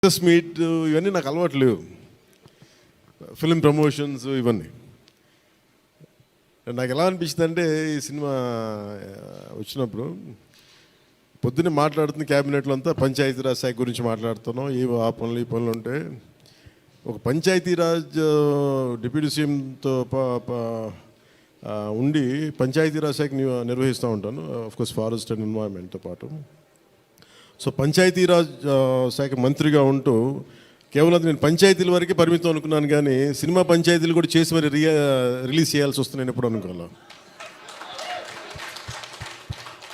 Meet ఇవన్నీ నాకు అలవాటు లేవు, ఫిలిం ప్రమోషన్స్ ఇవన్నీ. నాకు ఎలా అనిపించింది అంటే ఈ సినిమా వచ్చినప్పుడు పొద్దున్నే మాట్లాడుతున్న క్యాబినెట్లో అంతా పంచాయతీరాజ్ శాఖ గురించి మాట్లాడుతున్నాం. ఆ పనులు ఈ పనులు ఉంటే ఒక పంచాయతీరాజ్ డిప్యూటీ సీఎంతో ఉండి పంచాయతీరాజ్ శాఖ నిర్వహిస్తూ ఉంటాను, ఆఫ్కోర్స్ ఫారెస్ట్ అండ్ ఎన్వైరన్మెంట్తో పాటు. సో పంచాయతీరాజ్ శాఖ మంత్రిగా ఉంటూ కేవలం నేను పంచాయతీల వరకే పరిమితం అనుకున్నాను, కానీ సినిమా పంచాయతీలు కూడా చేసి మరి రిలీజ్ చేయాల్సి వస్తుంది నేను ఎప్పుడు అనుకోవాలి.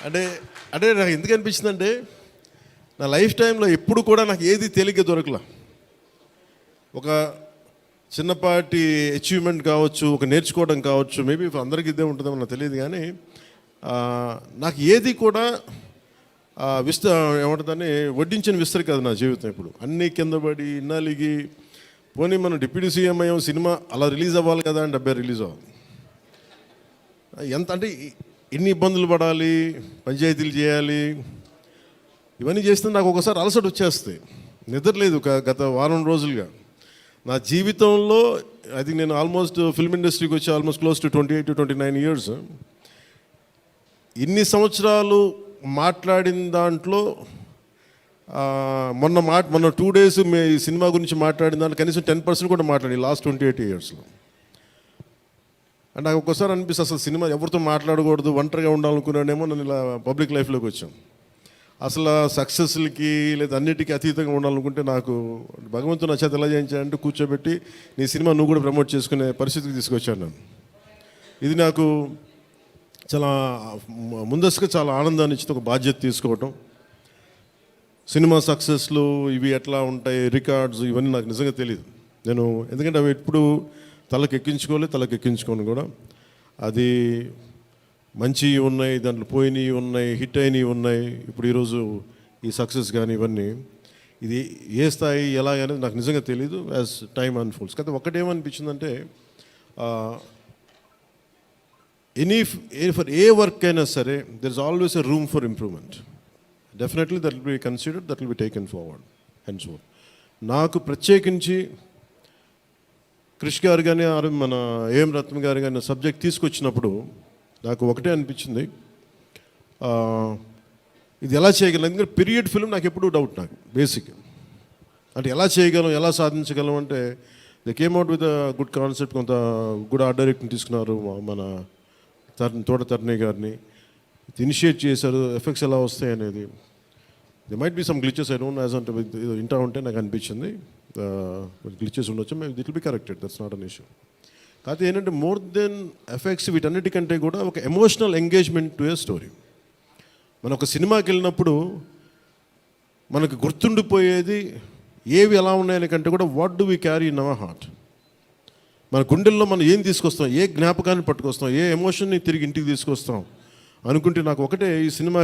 అంటే అంటే నాకు ఎందుకు అనిపించిందంటే నా లైఫ్ టైంలో ఎప్పుడు కూడా నాకు ఏది తేలిగ్గా దొరకలా. ఒక చిన్నపాటి అచీవ్మెంట్ కావచ్చు, ఒక నేర్చుకోవడం కావచ్చు, మేబీ అందరికీ ఇదే ఉంటుందేమో నాకు తెలియదు, కానీ నాకు ఏది కూడా ఏమంటుందని వడ్డించిన విస్తరి కాదు నా జీవితం. ఇప్పుడు అన్నీ కింద పడి ఇన్నాళ్ళకి పోనీ మనం డిప్యూటీ సీఎం అయ్యాం, సినిమా అలా రిలీజ్ అవ్వాలి కదా అని 70 రిలీజ్ అవ్వాలి. ఎంత అంటే ఎన్ని ఇబ్బందులు పడాలి, పంచాయతీలు చేయాలి, ఇవన్నీ చేస్తే నాకు ఒకసారి అలసట వచ్చేస్తాయి. నిద్రలేదు గత వారం రోజులుగా. నా జీవితంలో అది నేను ఆల్మోస్ట్ ఫిల్మ్ ఇండస్ట్రీకి వచ్చి almost close to 28 to 29 years. ఇన్ని సంవత్సరాలు మాట్లాడిన దాంట్లో మొన్న 2 days ఈ సినిమా గురించి మాట్లాడిన దాంట్లో కనీసం 10% కూడా మాట్లాడి లాస్ట్ 28 yearsలో. అంటే నాకు ఒక్కోసారి అనిపిస్తుంది అసలు సినిమా ఎవరితో మాట్లాడకూడదు, ఒంటరిగా ఉండాలనుకున్నానేమో. నేను ఇలా పబ్లిక్ లైఫ్లోకి వచ్చాను. అసలు సక్సెస్లకి లేదా అన్నిటికీ అతీతంగా ఉండాలనుకుంటే నాకు భగవంతుడు నా చేత ఎలా చేయించాడంటే కూర్చోబెట్టి నీ సినిమా నువ్వు కూడా ప్రమోట్ చేసుకునే పరిస్థితికి తీసుకొచ్చాను నేను. ఇది నాకు చాలా ముందస్తుగా చాలా ఆనందాన్ని ఇచ్చింది, ఒక బాధ్యత తీసుకోవటం. సినిమా సక్సెస్లు ఇవి ఎట్లా ఉంటాయి, రికార్డ్స్ ఇవన్నీ నాకు నిజంగా తెలియదు. నేను ఎందుకంటే అవి ఎప్పుడు తలకెక్కించుకోను కూడా. అది మంచి ఉన్నాయి, దాంట్లో పోయినవి ఉన్నాయి, హిట్ అయినవి ఉన్నాయి. ఇప్పుడు ఈరోజు ఈ సక్సెస్ కానీ ఇవన్నీ ఇది ఏ స్థాయి ఎలా అనేది నాకు నిజంగా తెలీదు యాజ్ టైమ్ అన్ఫోల్డ్స్. కానీ ఒకటేమనిపించిందంటే ఫర్ ఏ వర్క్ అయినా సరే there is always a room for improvement. Definitely that will be considered, that will be taken forward and so. నాకు ప్రత్యేకించి క్రిష్ గారు కానీ మన ఏఎం రత్న గారు కానీ సబ్జెక్ట్ తీసుకొచ్చినప్పుడు నాకు ఒకటే అనిపించింది, ఇది ఎలా చేయగలం. ఎందుకంటే పీరియడ్ ఫిల్మ్ నాకు ఎప్పుడూ డౌట్, నాకు బేసిక్ అంటే ఎలా చేయగలం, ఎలా సాధించగలం అంటే they came out with good concept. కొంత గుడ్ ఆర్ట్ డైరెక్ట్ని తీసుకున్నారు, మన తోట తరుణి గారిని ఇనిషియేట్ చేశారు. ఎఫెక్ట్స్ ఎలా వస్తాయి అనేది they might be some glitches, I don't no, as అంటే ఇంటా ఉంటే నాకు అనిపించింది గ్లిచెస్ ఉండొచ్చు, it will be corrected, that's not an issue. కాకపోతే ఏంటంటే మోర్ దెన్ ఎఫెక్ట్స్ వీటన్నిటికంటే కూడా ఒక emotional engagement to A story. మనం ఒక సినిమాకి వెళ్ళినప్పుడు మనకు గుర్తుండిపోయేది ఏవి ఎలా ఉన్నాయని కంటే కూడా what do we carry in our heart. మన గుండెల్లో మనం ఏం తీసుకొస్తాం, ఏ జ్ఞాపకాన్ని పట్టుకొస్తాం, ఏ ఎమోషన్ని తిరిగి ఇంటికి తీసుకొస్తాం అనుకుంటే నాకు ఒకటే ఈ సినిమా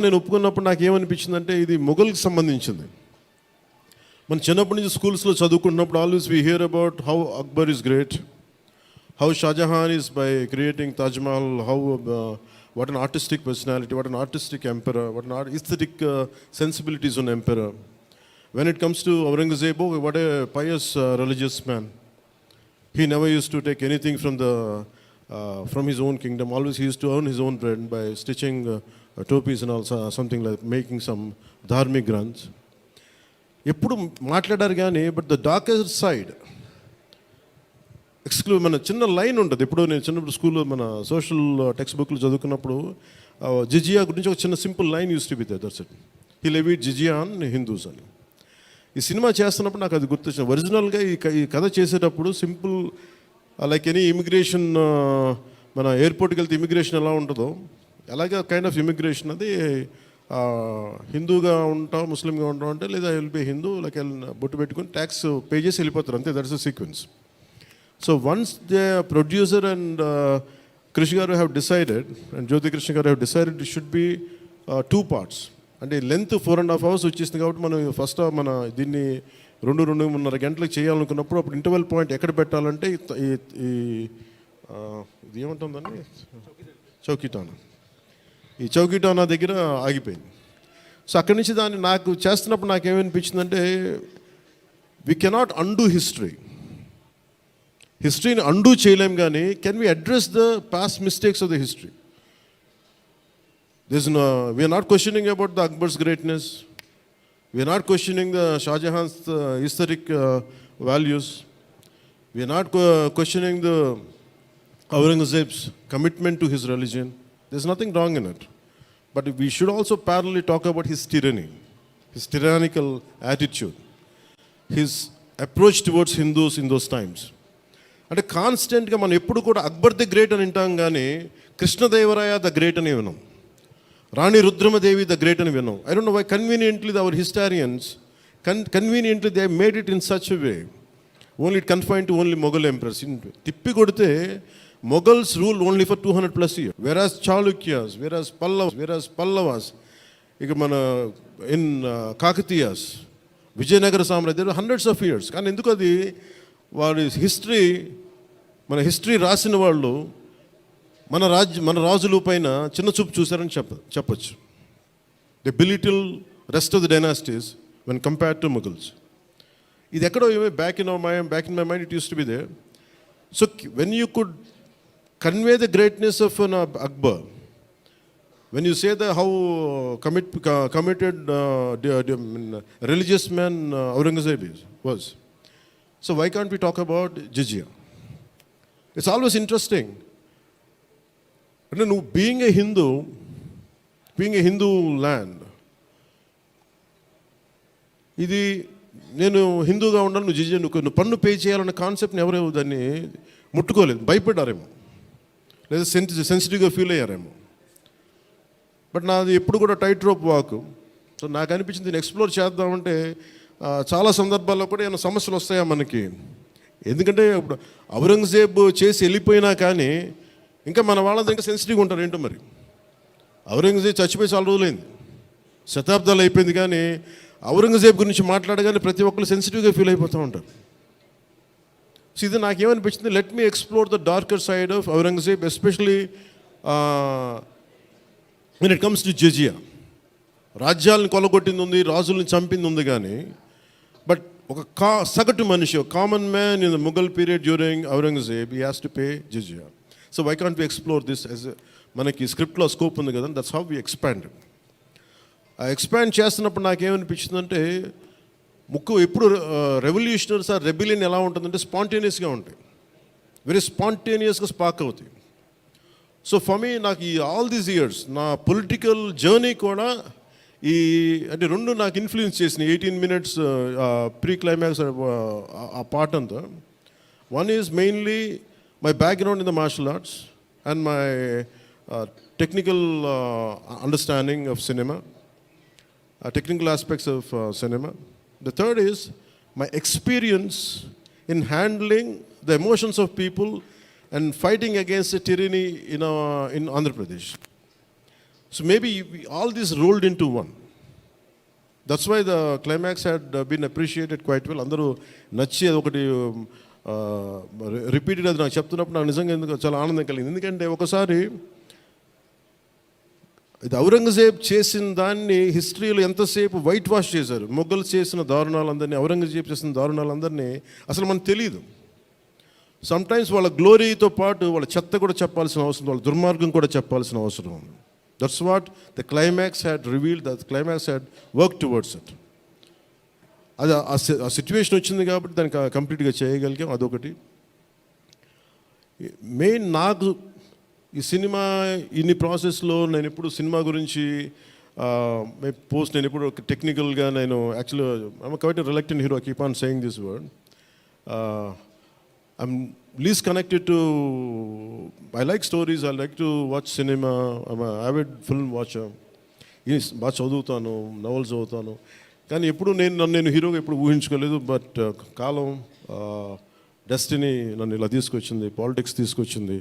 నేను ఒప్పుకున్నప్పుడు నాకు ఏమనిపించిందంటే ఇది మొఘల్కి సంబంధించింది. మన చిన్నప్పటి నుంచి స్కూల్స్లో చదువుకున్నప్పుడు always we hear about how Akbar is great, how Shahjahan is by creating Taj Mahal, how what an artistic personality, what an artistic emperor, what an aesthetic sensibilities on emperor. When it comes to Aurangzeb, what a pious religious man. He never used to take anything from his own kingdom. Always he used to earn his own bread by stitching topis and also something like making some dharmic granths. ఎప్పుడు మాట్లాడారు కానీ but the darker side మన చిన్న line ఉంటుంది. ఇప్పుడు నేను చిన్నప్పుడు స్కూల్లో మన సోషల్ టెక్స్ట్ బుక్లు చదువుకున్నప్పుడు జిజియా గురించి ఒక చిన్న simple line use to be there, that's it. He levied jizya on Hindus అని. ఈ సినిమా చేస్తున్నప్పుడు నాకు అది గుర్తొచ్చింది. ఒరిజినల్గా ఈ కథ చేసేటప్పుడు సింపుల్ లైక్ ఎనీ ఇమిగ్రేషన్, మన ఎయిర్పోర్ట్కి వెళ్తే ఇమిగ్రేషన్ ఎలా ఉంటుందో అలాగే కైండ్ ఆఫ్ ఇమిగ్రేషన్ అది. హిందూగా ఉంటాం, ముస్లింగా ఉంటాం అంటే లేదా విల్ బి హిందూ, లైక్ బొట్టు పెట్టుకుని ట్యాక్స్ పే చేసి వెళ్ళిపోతారు, అంతే. That's the sequence. So once the producer and Krish garu have decided, and Jyoti Krishna garu have decided it should be 2 parts. అంటే లెంత్ 4.5 hours వచ్చేసింది కాబట్టి మనం ఫస్ట్ మన దీన్ని 2-2.5 గంటలకు చేయాలనుకున్నప్పుడు అప్పుడు ఇంటర్వెల్ పాయింట్ ఎక్కడ పెట్టాలంటే ఇది ఏమంటుందండి, చౌకీటానా. ఈ చౌకీటానా దగ్గర ఆగిపోయింది. సో అక్కడి నుంచి దాన్ని నాకు చేస్తున్నప్పుడు నాకేమనిపించిందంటే వీ కెనాట్ అండూ హిస్టరీని అండూ చేయలేం, కానీ can we address the past mistakes of the history? We are not questioning about the Akbar's greatness, we are not questioning the Shahjahan's historic values, we are not questioning the Aurangzeb's commitment to his religion. There's nothing wrong in it, but we should also parallelly talk about his tyranny, his tyrannical attitude, his approach towards Hindus in those times. అంటే కాన్స్టెంట్గా మనం ఎప్పుడు కూడా Akbar the great అని వింటాం, కానీ Krishnadevaraya the great అని విన్నాం, రాణి రుద్రమదేవి ద గ్రేట్ అని విన్నాం. I don't know why conveniently our historians conveniently they made it in such a way, only it confined to only Mughal emperors. Tippi kodute Mughals ruled only for 200 plus years, whereas Chalukyas, whereas Pallavas, in Kakatiyas, Vijayanagara Samrajya, there were hundreds of years. కానీ ఎందుకు అది వారి మన history రాసిన వాళ్ళు మన రాజుల పైన చిన్న చూపు చూశారని చెప్పచ్చు. They belittle rest of the dynasties when compared to Mughals. ఇది ఎక్కడో back in my mind it used to be there. So when you could convey the greatness of an Akbar, when you say that how committed religious man Aurangzeb was, so why can't we talk about jizya? It's always interesting. Being a Hindu land, ఇది నేను హిందూగా ఉండాలి, నువ్వు జిజియా నువ్వు పన్ను pay చేయాలన్న కాన్సెప్ట్ని ఎవరు దాన్ని ముట్టుకోలేదు, భయపడ్డారేమో, లేదా సెన్సిటివ్గా ఫీల్ అయ్యారేమో. బట్ నాది ఎప్పుడు కూడా టైట్ రోప్ వాక్. సో నాకు అనిపించింది దీన్ని ఎక్స్ప్లోర్ చేద్దామంటే చాలా సందర్భాల్లో కూడా ఏమైనా సమస్యలు వస్తాయా మనకి, ఎందుకంటే ఇప్పుడు ఔరంగజేబ్ చేసి వెళ్ళిపోయినా కానీ ఇంకా మన వాళ్ళంతా ఇంకా సెన్సిటివ్గా ఉంటారు ఏంటో మరి. ఔరంగజేబ్ చచ్చిపోయి చాలా రోజులైంది, శతాబ్దాలు అయిపోయింది, కానీ ఔరంగజేబ్ గురించి మాట్లాడగానే ప్రతి ఒక్కరు సెన్సిటివ్గా ఫీల్ అయిపోతూ ఉంటారు. సో ఇది నాకేమనిపించింది, let me explore the darker side of Aurangzeb, especially when it comes to jizya. రాజ్యాలను కొలగొట్టింది ఉంది, రాజుల్ని చంపింది ఉంది, కానీ బట్ ఒక సగటు మనిషి, common man in the Mughal period during Aurangzeb, he has to pay jizya. So why can't we explore this as మనకి స్క్రిప్ట్లో స్కోప్ ఉంది కదా, దట్స్ హౌ వి ఎక్స్పాండ్. ఆ ఎక్స్పాండ్ చేస్తున్నప్పుడు నాకేమనిపించిందంటే ఎప్పుడు రెవల్యూషనరీస్ ఆ రెబిలియన్ ఎలా ఉంటుందంటే స్పాంటేనియస్గా ఉంటాయి, వెరీ స్పాంటేనియస్గా స్పార్క్ అవుతాయి. సో ఫర్ మీ నాకు ఈ ఆల్ దీస్ ఇయర్స్ నా పొలిటికల్ జర్నీ కూడా అంటే రెండు నాకు ఇన్ఫ్లుయెన్స్ చేసినాయి. 18 minutes ప్రీ క్లైమాక్స్ ఆ పార్ట్ అంతా. One is mainly my background in the martial arts and my technical understanding of cinema, technical aspects of cinema. The third is my experience in handling the emotions of people and fighting against the tyranny in Andhra Pradesh. So maybe all this rolled into one. That's why the climax had been appreciated quite well. Andaru nachi okati repeated అది నాకు చెప్తున్నప్పుడు నాకు నిజంగా ఎందుకు చాలా ఆనందం కలిగింది. ఎందుకంటే ఒకసారి ఇది ఔరంగజేబ్ చేసిన దాన్ని హిస్టరీలో ఎంతసేపు వైట్ వాష్ చేశారు. మొఘల్స్ చేసిన దారుణాలందరినీ, ఔరంగజేబ్ చేసిన దారుణాలందరినీ అసలు మనకు తెలియదు. సమ్టైమ్స్ వాళ్ళ గ్లోరీతో పాటు వాళ్ళ చెత్త కూడా చెప్పాల్సిన అవసరం, వాళ్ళ దుర్మార్గం కూడా చెప్పాల్సిన అవసరం ఉంది. That's what the climax had revealed, the climax had work towards it. అది ఆ సిచ్యువేషన్ వచ్చింది కాబట్టి దానికి కంప్లీట్గా చేయగలిగాం. అదొకటి మెయిన్. నాకు ఈ సినిమా ఇన్ని ప్రాసెస్లో నేను ఎప్పుడు సినిమా గురించి నేను ఎప్పుడు టెక్నికల్గా నేను యాక్చువల్గా I'm quite reluctant hero, keep on saying this word. I'm least connected to, I like stories, I like to watch cinema, I'm avid film watcher. బాగా చదువుతాను, నవల్స్ చదువుతాను, కానీ ఎప్పుడు నేను హీరోగా ఎప్పుడు ఊహించుకోలేదు. బట్ కాలం, డెస్టినీ నన్ను ఇలా తీసుకొచ్చింది, పాలిటిక్స్ తీసుకొచ్చింది.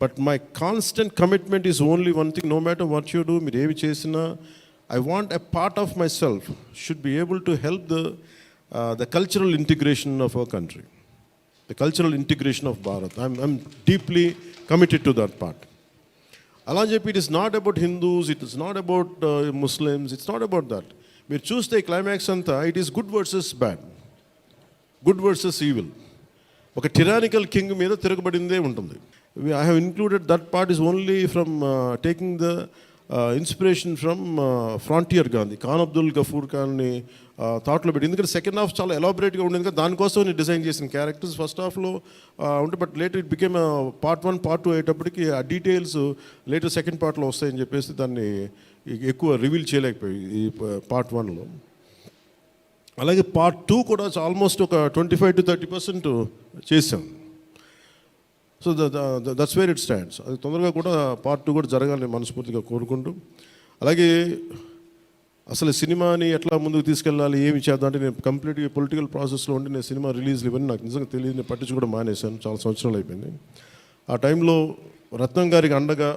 But my constant commitment is only one thing, no matter what you do, మీరు ఏవి చేసినా, I want a part of myself should be able to help the cultural integration of our country, the cultural integration of Bharat. I'm deeply committed to that part. అలా అని చెప్పి it is not about Hindus, it is not about Muslims, it's not about that. మీరు చూస్తే climax అంతా it is good versus bad, good versus evil. ఒక tyrannical king మీద తిరగబడిందే ఉంటుంది. I have included that part is only from taking the inspiration from frontier Gandhi, Khan Abdul Ghaffar ఖాన్ని థాట్లో పెట్టి. ఎందుకంటే సెకండ్ హాఫ్ చాలా ఎలాబరేట్గా ఉండేది కదా, దానికోసం నేను డిజైన్ చేసిన క్యారెక్టర్స్ ఫస్ట్ హాఫ్లో ఉంటే, but later it became part 1 part 2 అయ్యేటప్పటికి ఆ డీటెయిల్స్ లేటర్ సెకండ్ పార్ట్లో వస్తాయని చెప్పేసి దాన్ని ఎక్కువ రివీల్ చేయలేకపోయి ఈ పార్ట్ 1లో. అలాగే పార్ట్ 2 కూడా ఆల్మోస్ట్ ఒక 25 to 30% చేసాం. So that's where it stands. అది తొందరగా కూడా పార్ట్ 2 కూడా జరగాలని మనస్ఫూర్తిగా కోరుకుంటూ, అలాగే అసలు సినిమాని ఎట్లా ముందుకు తీసుకెళ్ళాలి, ఏమి చేద్దాం అంటే నేను కంప్లీట్గా పొలిటికల్ ప్రాసెస్లో ఉండి నేను సినిమా రిలీజ్లు ఇవన్నీ నాకు నిజంగా తెలియదు, నేను పట్టించుకోవడం మానేశాను, చాలా సంవత్సరాలు అయిపోయింది. ఆ టైంలో రత్నం గారికి అండగా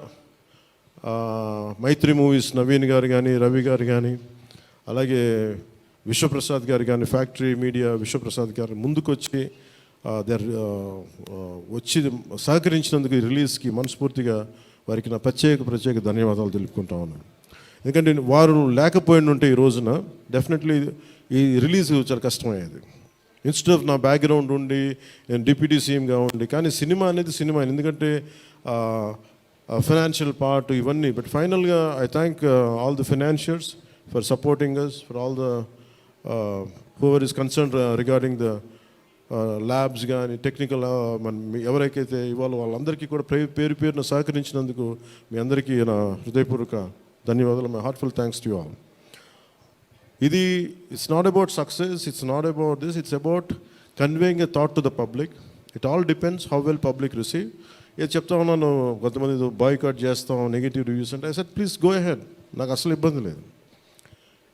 మైత్రి మూవీస్ నవీన్ గారు కానీ, రవి గారు కానీ, అలాగే విశ్వప్రసాద్ గారు కానీ, ఫ్యాక్టరీ మీడియా విశ్వప్రసాద్ గారు ముందుకు వచ్చి వచ్చి సహకరించినందుకు ఈ రిలీజ్కి మనస్ఫూర్తిగా వారికి నా ప్రత్యేక ధన్యవాదాలు తెలుపుకుంటా ఉన్నాను. ఎందుకంటే వారు లేకపోయిన ఉంటే ఈ రోజున డెఫినెట్లీ ఈ రిలీజ్ చాలా కష్టమయ్యేది. ఇన్స్టెడ్ ఆఫ్ నా బ్యాక్గ్రౌండ్ ఉండి నేను డిప్యూటీ సీఎంగా ఉండి, కానీ సినిమా అనేది సినిమా, ఎందుకంటే ఫైనాన్షియల్ పార్ట్ ఇవన్నీ. బట్ ఫైనల్గా I thank all the financiers for supporting us, for all the whoever is concern regarding the labs కానీ టెక్నికల్ ఎవరికైతే ఇవ్వాలో వాళ్ళందరికీ కూడా పేరున సహకరించినందుకు మీ అందరికీ నా హృదయపూర్వక ధన్యవాదాలు. My heartful thanks to you all. ఇది it's not about success, it's not about this, it's about conveying a thought to the public. It all depends how well public receive. ఏది చెప్తా ఉన్నాను, కొంతమంది బాయ్కాట్ చేస్తాం, నెగిటివ్ రివ్యూస్ అంటే, I said please go ahead, నాకు అసలు ఇబ్బంది లేదు.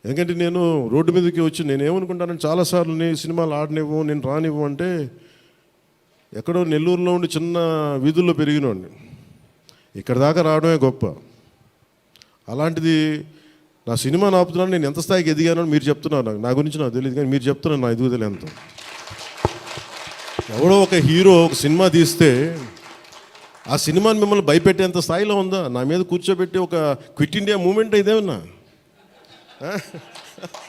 ఎందుకంటే నేను రోడ్డు మీదకి వచ్చి నేను ఏమనుకుంటానంటే, చాలాసార్లు నేను సినిమాలు ఆడనివ్వు, నేను రానివ్వు అంటే, ఎక్కడో నెల్లూరులో ఉండి చిన్న వీధుల్లో పెరిగినోడిని, ఇక్కడ దాకా రావడమే గొప్ప. అలాంటిది నా సినిమాని ఆపుతున్నాను, నేను ఎంత స్థాయికి ఎదిగానో మీరు చెప్తున్నారు. నా గురించి నాకు తెలియదు, కానీ మీరు చెప్తున్నారు నా ఎదుగుదల ఎంత. ఎవడో ఒక హీరో ఒక సినిమా తీస్తే ఆ సినిమాని మిమ్మల్ని భయపెట్టేంత స్థాయిలో ఉందా? నా మీద కూర్చోబెట్టి ఒక క్విట్ ఇండియా మూమెంట్ ఇదేమన్నా,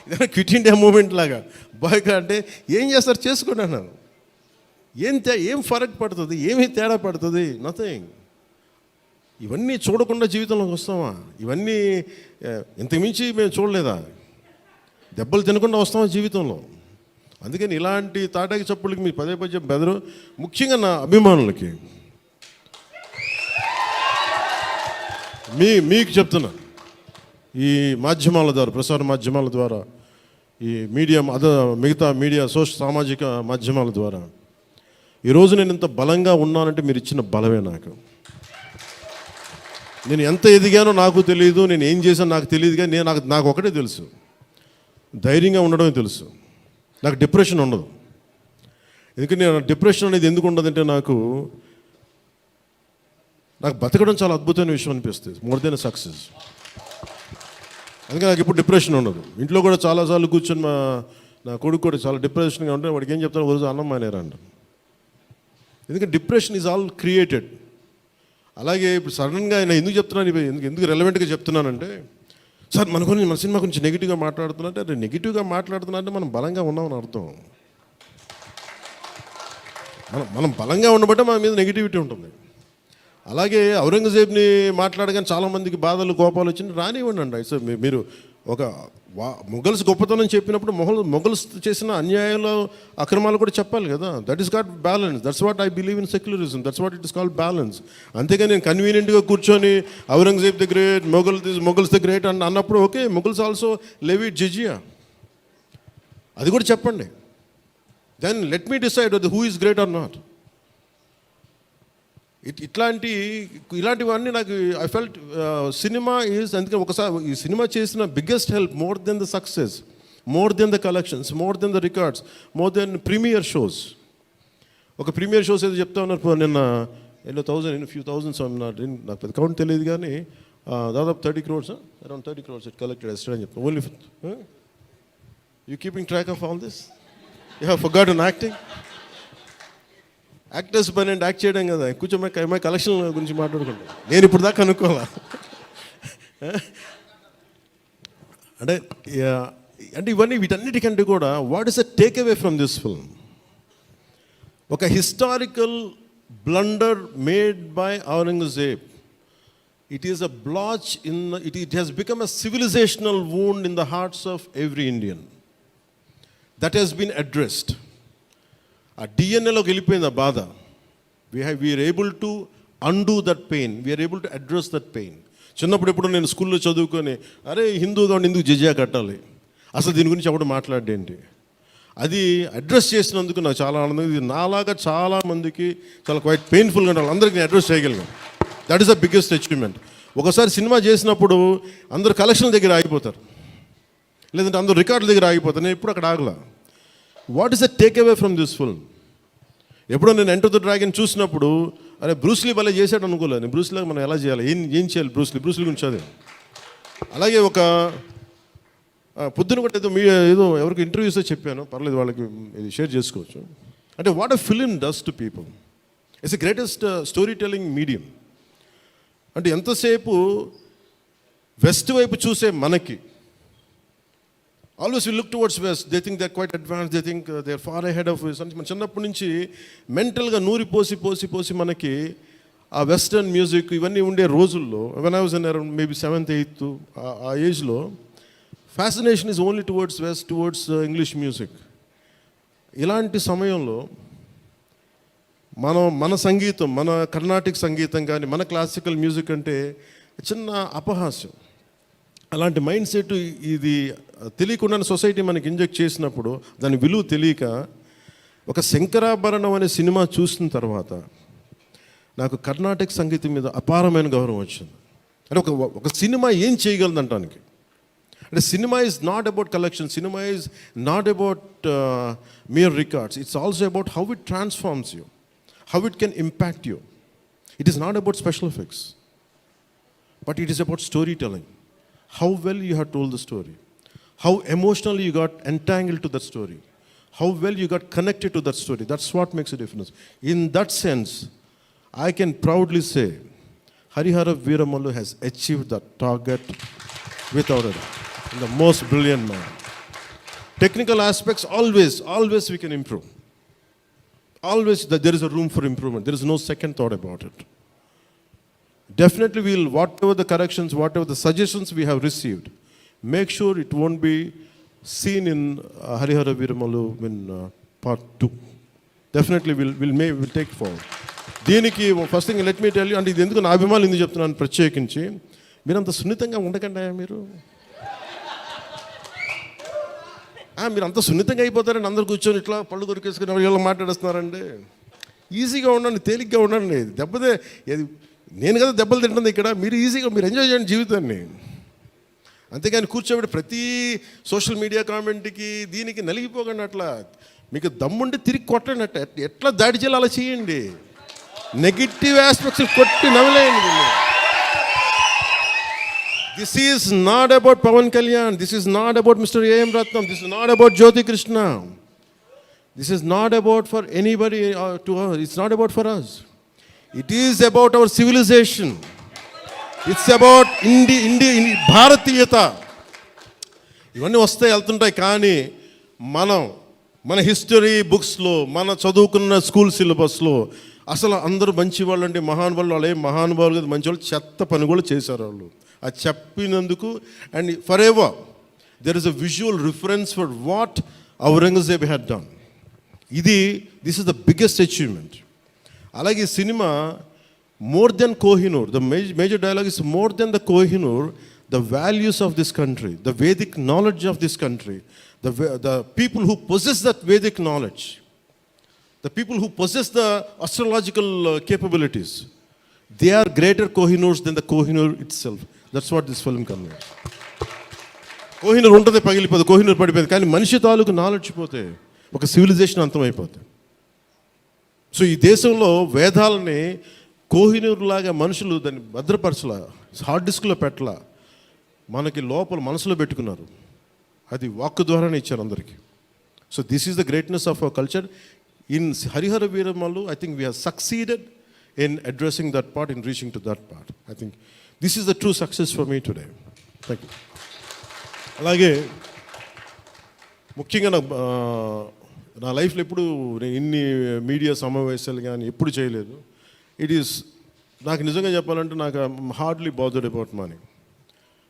ఇదేనా క్విట్ ఇండియా మూమెంట్ లాగా? బాయ్గా అంటే ఏం చేస్తారు, చేసుకోండి అన్నాను. ఏం ఫరక్ పడుతుంది, ఏమీ తేడా పడుతుంది? నథింగ్. ఇవన్నీ చూడకుండా జీవితంలోకి వస్తామా? ఇవన్నీ ఇంతకుమించి మేము చూడలేదా? దెబ్బలు తినకుండా వస్తామా జీవితంలో? అందుకని ఇలాంటి తాటాకి చప్పులకి మీరు పదే బెదరు. ముఖ్యంగా నా అభిమానులకి మీకు చెప్తున్నా, ఈ మాధ్యమాల ద్వారా, ప్రసార మాధ్యమాల ద్వారా, ఈ మీడియా మిగతా మీడియా సామాజిక మాధ్యమాల ద్వారా ఈరోజు నేను ఇంత బలంగా ఉన్నానంటే మీరు ఇచ్చిన బలమే నాకు. నేను ఎంత ఎదిగానో నాకు తెలియదు, నేను ఏం చేశానో నాకు తెలియదు, కానీ నాకు ఒకటే తెలుసు, ధైర్యంగా ఉండడమే తెలుసు. నాకు డిప్రెషన్ ఉండదు. ఎందుకంటే నేను డిప్రెషన్ అనేది ఎందుకు ఉండదంటే, నాకు బతకడం చాలా అద్భుతమైన విషయం అనిపిస్తుంది, మోర్ దెన్ సక్సెస్. అందుకే నాకు ఇప్పుడు డిప్రెషన్ ఉండదు. ఇంట్లో కూడా చాలాసార్లు కూర్చొని నా కొడుకు కూడా చాలా డిప్రెషన్గా ఉంటే వాడికి ఏం చెప్తాను, రోజు అన్నం మానేరంట. ఎందుకంటే డిప్రెషన్ ఈజ్ ఆల్ క్రియేటెడ్. అలాగే ఇప్పుడు సడన్గా ఆయన ఎందుకు చెప్తున్నాను, ఎందుకు రెలవెంట్గా చెప్తున్నానంటే, సార్ మన సినిమా గురించి నెగిటివ్గా మాట్లాడుతున్నట్టే, అది నెగిటివ్గా మాట్లాడుతున్నట్టే మనం బలంగా ఉన్నామని అర్థం. మనం బలంగా ఉండబట్టే మన మీద నెగిటివిటీ ఉంటుంది. అలాగే ఔరంగజేబ్ని మాట్లాడగానే చాలామందికి బాధలు కోపాలు వచ్చింది, రానివ్వండి. సో మీరు ఒక మొఘల్స్ గొప్పతనం చెప్పినప్పుడు మొఘల్స్ చేసిన అన్యాయాలు అక్రమాలు కూడా చెప్పాలి కదా. That is got balance. That's what I believe in secularism. That's what it is called balance. అంతేగాని నేను కన్వీనియంట్గా కూర్చొని Aurangzeb the great, Mughals the great అన్నప్పుడు okay, Mughals also levied jizya, అది కూడా చెప్పండి. Then let me decide who is great or not. ఇలాంటివన్నీ నాకు ఐ ఫెల్ట్ సినిమా ఈజ్, అందుకని ఒకసారి ఈ సినిమా చేసిన biggest help, more than the success, more than the collections, more than the records, more than premier shows. ఒక premier shows ఏదో చెప్తా ఉన్నారు నిన్న, ఫ్యూ థౌజండ్స్, నాకు పెద్ద కౌంట్ తెలియదు, కానీ దాదాపు 30 crores, around 30 crores it collected yesterday అని చెప్తాను. Only you keeping track of all this? You have forgotten acting. Actors పని అంటే యాక్ట్ చేయడం కదా, కూర్చోమై కలెక్షన్ గురించి మాట్లాడుకుంటాం. నేను ఇప్పుడు దాకా అనుకోవాలా అంటే అంటే ఇవన్నీ వీటన్నిటికంటే కూడా what is the take away from this film? ఒక historical blunder made by Aurangzeb. It is a blotch in it has become a civilizational wound in the hearts of every Indian. That has been addressed. A DNA లోకి వెళ్ళిపోయింది ఆ బాధ. We are able to undo that pain. We are able to address that pain. చిన్నప్పుడు ఎప్పుడు నేను స్కూల్లో చదువుకొని అరే హిందూగా ఉండి ఎందుకు జిజియా కట్టాలి, అసలు దీని గురించి అప్పుడు మాట్లాడేంటి, అది అడ్రస్ చేసినందుకు నాకు చాలా ఆనందం. ఇది నాలాగా చాలామందికి చాలా క్వైట్ పెయిన్ఫుల్గా ఉండాలి, అందరికీ నేను అడ్రస్ చేయగలిగాను. That is the biggest achievement. ఒకసారి సినిమా చేసినప్పుడు అందరు కలెక్షన్ల దగ్గర ఆగిపోతారు, లేదంటే అందరూ రికార్డుల దగ్గర ఆగిపోతారు. నేను ఎప్పుడు అక్కడ ఆగలా. What is the take away from this film? ఎప్పుడో నేను ఎంటర్ ద డ్రాగన్ చూసినప్పుడు అరే బ్రూస్లీ భలే చేశాడు అనుకోలేదు. నేను బ్రూస్లీగా మనం ఎలా చేయాలి, ఏం చేయాలి, బ్రూస్లీ గురించి చదివాను. అలాగే ఒక పొద్దున కూడా ఏదో ఎవరికి ఇంటర్వ్యూస్తో చెప్పాను, పర్లేదు వాళ్ళకి ఇది షేర్ చేసుకోవచ్చు. అంటే what a film does to people. It's the greatest story telling medium. అంటే ఎంతసేపు వెస్ట్ వైపు చూసే మనకి always we look towards west, they think they are quite advance, they think they are far ahead of west. అంటే మన చిన్నప్పటి నుంచి మెంటల్గా నూరి పోసి మనకి ఆ వెస్టర్న్ మ్యూజిక్ ఇవన్నీ ఉండే రోజుల్లో, when I was in around maybe 7th 8th ఆ ఏజ్లో fascination is only towards west, towards English music. ఇలాంటి సమయంలో మన సంగీతం, మన కర్ణాటిక్ సంగీతం కానీ మన క్లాసికల్ మ్యూజిక్ అంటే చిన్న అపహాస్యం. అలాంటి మైండ్ సెట్ ఇది తెలియకుండా సొసైటీ మనకి ఇంజెక్ట్ చేసినప్పుడు దాని విలువ తెలియక ఒక శంకరాభరణం అనే సినిమా చూసిన తర్వాత నాకు కర్ణాటక సంగీతం మీద అపారమైన గౌరవం వచ్చింది. అంటే ఒక సినిమా ఏం చేయగలదు అంటానికి. అంటే cinema is not about collection, cinema is not about mere records, it's also about how it transforms you, how it can impact you. It is not about special effects, but it is about storytelling. How well you have told the story, how emotionally you got entangled to that story, how well you got connected to that story. That's what makes a difference. In that sense, I can proudly say Harihara Veeramallu has achieved that target without a doubt. The most brilliant man. Technical aspects always we can improve. Always there is a room for improvement. There is no second thought about it. Definitely we'll, whatever the corrections, whatever the suggestions we have received, make sure it won't be seen in Harihara Veeramallu in part 2. Definitely we'll take forward. దీనికి first thing let me tell you, అంటే ఇది ఎందుకు నా అభిమానులు ఎందుకు చెప్తున్నాను ప్రత్యేకించి, మీరు అంత సున్నితంగా ఉండకండి. మీరు అంత సున్నితంగా అయిపోతారండి, అందరు కూర్చొని ఇట్లా పళ్ళు దొరికేసుకుని ఎవరు మాట్లాడేస్తున్నారండి. ఈజీగా ఉండండి, తేలిగ్గా ఉండండి. నేను కదా దెబ్బలు తింటుంది ఇక్కడ, మీరు ఈజీగా మీరు ఎంజాయ్ చేయండి జీవితాన్ని. అంతేగాని కూర్చోబెట్టి ప్రతి సోషల్ మీడియా కామెంట్కి దీనికి నలిగిపోకండి. అట్లా మీకు దమ్ముండి తిరిగి కొట్టండి. ఎట్లా దాడి చేయాలి అలా చేయండి. నెగిటివ్ ఆస్పెక్ట్స్ కొట్టి నవ్వలేయండి. This is not about Pawan Kalyan. This is not about Mr. A.M. Ratnam. This is not about Jyoti Krishna. This is not about for anybody to us. It's not about for us. It is about our civilization. It's about భారతీయత. ఇవన్నీ వస్తాయి వెళ్తుంటాయి, కానీ మన history బుక్స్లో, మన చదువుకున్న school సిలబస్లో అసలు అందరూ మంచి వాళ్ళు అంటే మహానుభావులు, వాళ్ళు ఏం మహానుభావులు కదా, మంచి వాళ్ళు చెత్త పని కూడా చేశారు వాళ్ళు. అది చెప్పినందుకు and forever there is a visual reference for what Aurangzeb had done. This is the biggest achievement. అలాగే cinema more than Kohinoor, the major dialogue is more than the Kohinoor, the values of this country, the Vedic knowledge of this country, the people who possess that Vedic knowledge, the people who possess the astrological capabilities, they are greater Kohinoors than the Kohinoor itself. That's what this film conveys. Kohinoor ఉంటుంది, పగిలిపోతుంది, కోహినూర్ పడిపోతుంది, కానీ మనిషి తాలూకు knowledge పోతే ఒక civilisation అంతమైపోతుంది. So ఈ దేశంలో వేదాలని కోహినూర్ లాగా మనుషులు దాన్ని భద్రపరచలా, హార్డ్ డిస్క్లో పెట్టలా, మనకి లోపల మనసులో పెట్టుకున్నారు. అది వాక్కు ద్వారానే ఇచ్చారు అందరికీ. So this is the greatness of our culture. In Harihara Veeramalu, I think we have succeeded in addressing that part, in reaching to that part. I think this is the true success for me today. Thank you. అలాగే ముఖ్యంగా నా లైఫ్లో ఎప్పుడు నేను ఇన్ని media సమావేశాలు కానీ ఎప్పుడు చేయలేదు. నాకు నిజంగా చెప్పాలంటే నాకు హార్డ్లీ బాదర్డ్ అబౌట్ మనీ.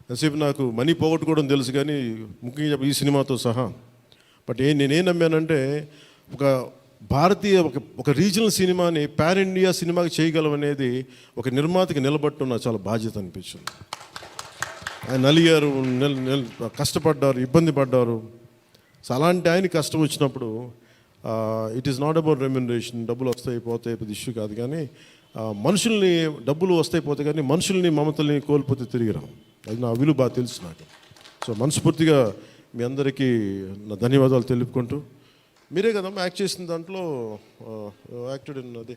ఎంతసేపు నాకు మనీ పోగొట్టుకోవడం తెలుసు కానీ ముఖ్యంగా చెప్పి ఈ సినిమాతో సహా. బట్ నేనేం నమ్మానంటే ఒక భారతీయ ఒక రీజనల్ సినిమాని పాన్ ఇండియా సినిమాకి చేయగలం అనేది ఒక నిర్మాతకి నిలబట్టడం నాకు చాలా బాధ్యత అనిపించింది. ఆయన నలిగారు, కష్టపడ్డారు, ఇబ్బంది పడ్డారు. సో అలాంటి ఆయన కష్టం వచ్చినప్పుడు it is not about remuneration, డబ్బులు వస్తాయి పోతాయి పెద్ద ఇష్యూ కాదు. కానీ మనుషుల్ని డబ్బులు వస్తాయి పోతాయి కానీ మనుషుల్ని మమతల్ని కోల్పోతే తిరిగి రాం. అది నా విలువ బాగా తెలుసు నాకు. సో మనస్ఫూర్తిగా మీ అందరికీ నా ధన్యవాదాలు తెలుపుకుంటూ, మీరే కదమ్మా యాక్ట్ చేసిన దాంట్లో యాక్టెడ్ అది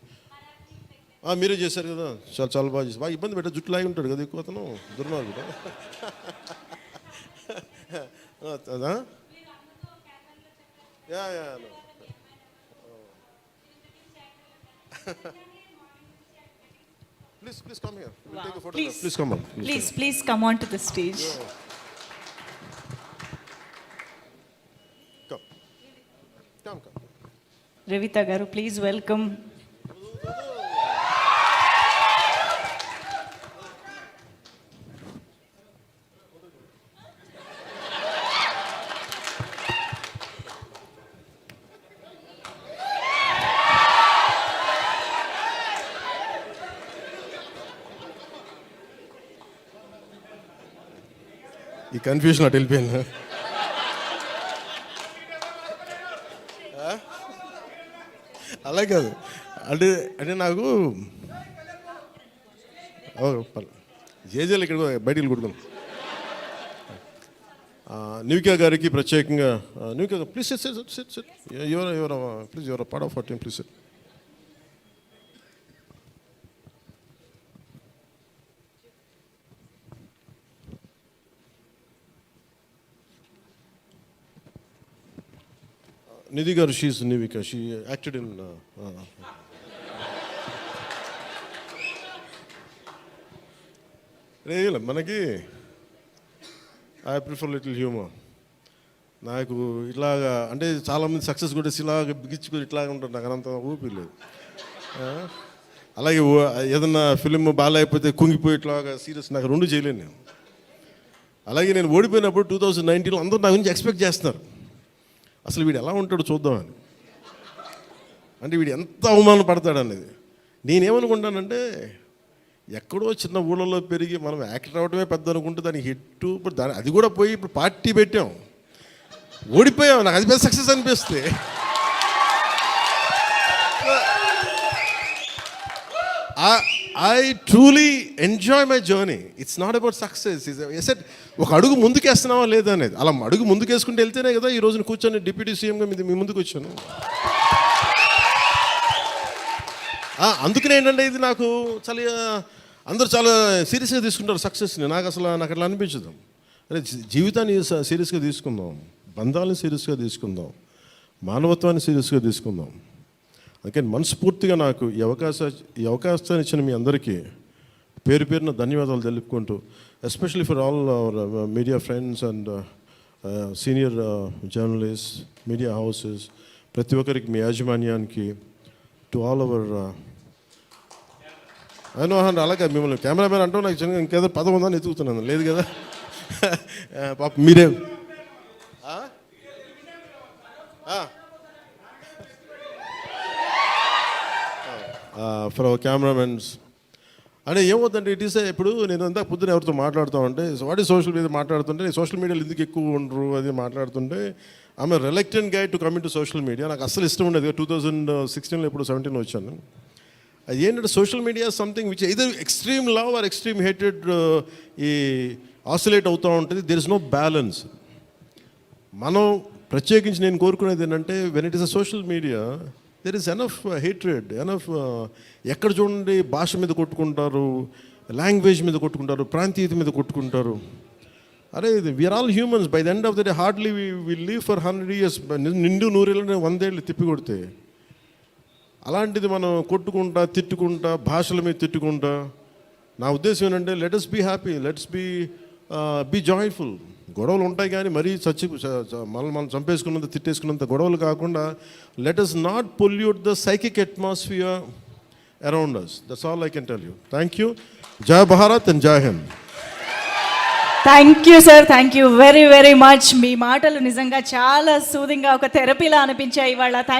మీరే చేశారు కదా, చాలా చాలా బాగా చేసి బాగా ఇబ్బంది పెట్టా, జుట్టు లాగి ఉంటాడు కదా ఎక్కువ అతను, దుర్మార్గుడు. అదా yeah yeah Please come here. We'll take a photograph. Please come on. Please come on to the stage. Come. Revita garu, please welcome. ఈ కన్ఫ్యూజన్ అటు వెళ్ళిపోయాను. అలా కాదు అంటే నాకు జేజేలు ఇక్కడ బయటికి కొట్టుకున్నాను. న్యూకియా గారికి ప్రత్యేకంగా, Nukiya please sit please your part of our team, please sit. Nidhi గారు, she is Nivika, she acted in Rela మనకి ఐ ప్రిఫర్ లిటిల్ హ్యూమర్. నాకు ఇట్లాగా అంటే చాలామంది సక్సెస్ కూడా ఇలాగ బిగించుకొని ఇట్లాగా ఉంటారు, నాకు అంత ఊపి లేదు. అలాగే ఏదన్నా ఫిలిం బాగాలేకపోతే కుంగిపోయి ఇట్లాగా సీరియస్, నాకు రెండు చేయలేను నేను. అలాగే నేను ఓడిపోయినప్పుడు 2019లో అందరూ నా గురించి ఎక్స్పెక్ట్ చేస్తున్నారు, అసలు వీడు ఎలా ఉంటాడో చూద్దామని, అంటే వీడు ఎంత అవమానం పడతాడు అనేది. నేనేమనుకుంటానంటే ఎక్కడో చిన్న ఊళ్ళలో పెరిగి మనం యాక్టర్ అవడమే పెద్ద అనుకుంటే దానికి హిట్టు, ఇప్పుడు అది కూడా పోయి ఇప్పుడు పార్టీ పెట్టాం, ఓడిపోయాం, నాకు అది పెద్ద సక్సెస్ అనిపిస్తే. I truly enjoy my journey. It's not about success. I said ఒక అడుగు ముందుకేస్తున్నావా లేదా అనేది. అలా అడుగు ముందుకేసుకుంటూ వెళ్తేనే కదా ఈ రోజున కూర్చొని డిప్యూటీ సీఎంగా మీ ముందుకు వచ్చాను. అందుకనే ఏంటంటే ఇది నాకు చాలా అందరూ చాలా సీరియస్గా తీసుకుంటారు సక్సెస్ని. నాకు అట్లా అనిపించదు. అరే జీవితాన్ని సీరియస్గా తీసుకుందాం, బంధాలను సీరియస్గా తీసుకుందాం, మానవత్వాన్ని సీరియస్గా తీసుకుందాం. అందుకని మనస్ఫూర్తిగా నాకు ఈ అవకాశాన్ని ఇచ్చిన మీ అందరికీ పేరు పేరున ధన్యవాదాలు తెలుపుకుంటూ, especially for all our media friends and senior journalist, media houses, ప్రతి ఒక్కరికి మీ యాజమాన్యానికి, టు ఆల్ అవర్ అలాగే మిమ్మల్ని కెమెరామెన్ అంటూ నాకు చిన్న ఇంకేదో పదం ఉందని ఎత్తుకుతున్నాను, లేదు కదా పాప మీరే ఫర్ అవర్ కెమెరామెన్స్. అంటే ఏమవుతుందంటే ఇట్ ఈస్ ఇప్పుడు నేను అంతా పొద్దున ఎవరితో మాట్లాడుతూ ఉంటే వాటి సోషల్ మీడియా మాట్లాడుతుంటే నేను సోషల్ మీడియాలో ఎందుకు ఎక్కువ ఉండరు అది మాట్లాడుతుంటే ఆమె reluctant guide to coming to social media. నాకు అసలు ఇష్టం ఉండేది. 2016లో ఇప్పుడు 17లో వచ్చాను. అది ఏంటంటే social media something which either extreme love or extreme hated ఈ ఆసిలేట్ అవుతూ ఉంటుంది. There is no balance. మనం ప్రత్యేకించి నేను కోరుకునేది ఏంటంటే when it is a social media there is enough hatred, enough ఎక్కడ చూడండి భాష మీద కొట్టుకుంటారు, లాంగ్వేజ్ మీద కొట్టుకుంటారు, ప్రాంతీయత మీద కొట్టుకుంటారు. అరే we are all humans. By the end of the day hardly we live for 100 years. నిండు 100 ఏళ్ళని 100 ఏళ్ళు తిప్పి కొడితే అలాంటిది మనం కొట్టుకుంటా తిట్టుకుంటా భాషల మీద తిట్టుకుంటా, నా ఉద్దేశం ఏంటంటే let us be happy, let's be joyful. గొడవలు ఉంటాయి కానీ మరీ మనం చంపేసుకున్నంత తిట్టేసుకున్నంత గొడవలు కాకుండా let us not pollute the psychic atmosphere around us. That's all I can tell you. Thank you. Jai Bharat and Jai Hind. Thank you sir, thank you very very much. మీ మాటలు నిజంగా చాలా సూదింగ్గా ఒక థెరపీలా అనిపించాయి ఇవాళ. థ్యాంక్